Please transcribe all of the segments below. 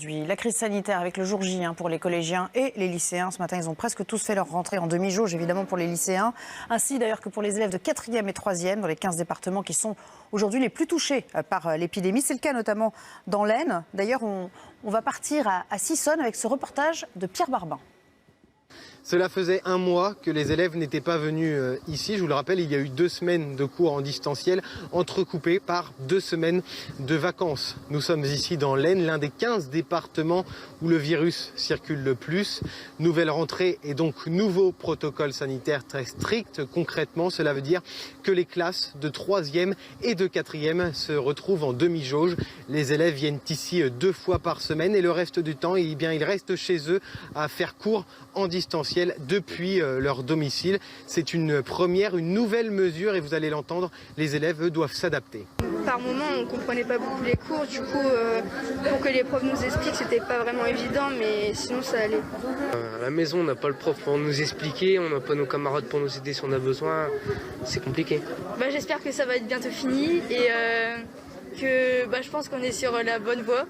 aujourd'hui. La crise sanitaire avec le jour J pour les collégiens et les lycéens. Ce matin, ils ont presque tous fait leur rentrée en demi-jauge, évidemment pour les lycéens. Ainsi d'ailleurs que pour les élèves de 4e et 3e dans les 15 départements qui sont aujourd'hui les plus touchés par l'épidémie. C'est le cas notamment dans l'Aisne. D'ailleurs, on va partir à Sissonne avec ce reportage de Pierre Barbin. Cela faisait un mois que les élèves n'étaient pas venus ici. Je vous le rappelle, il y a eu 2 semaines de cours en distanciel entrecoupées par 2 semaines de vacances. Nous sommes ici dans l'Aisne, l'un des 15 départements où le virus circule le plus. Nouvelle rentrée et donc nouveau protocole sanitaire très strict. Concrètement, cela veut dire que les classes de 3e et de 4e se retrouvent en demi-jauge. Les élèves viennent ici 2 fois par semaine et le reste du temps, eh bien, ils restent chez eux à faire cours en distanciel depuis leur domicile. C'est une première, une nouvelle mesure et vous allez l'entendre, les élèves eux, doivent s'adapter. Par moment, on ne comprenait pas beaucoup les cours, du coup, pour que les profs nous expliquent, c'était pas vraiment évident, mais sinon ça allait. À la maison, on n'a pas le prof pour nous expliquer, on n'a pas nos camarades pour nous aider si on a besoin, c'est compliqué. J'espère que ça va être bientôt fini et que je pense qu'on est sur la bonne voie.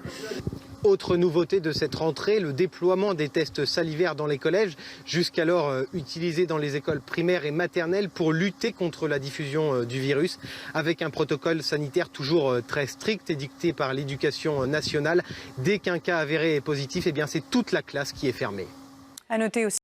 Autre nouveauté de cette rentrée, le déploiement des tests salivaires dans les collèges, jusqu'alors utilisés dans les écoles primaires et maternelles pour lutter contre la diffusion du virus, avec un protocole sanitaire toujours très strict et dicté par l'éducation nationale. Dès qu'un cas avéré est positif, eh bien c'est toute la classe qui est fermée. À noter aussi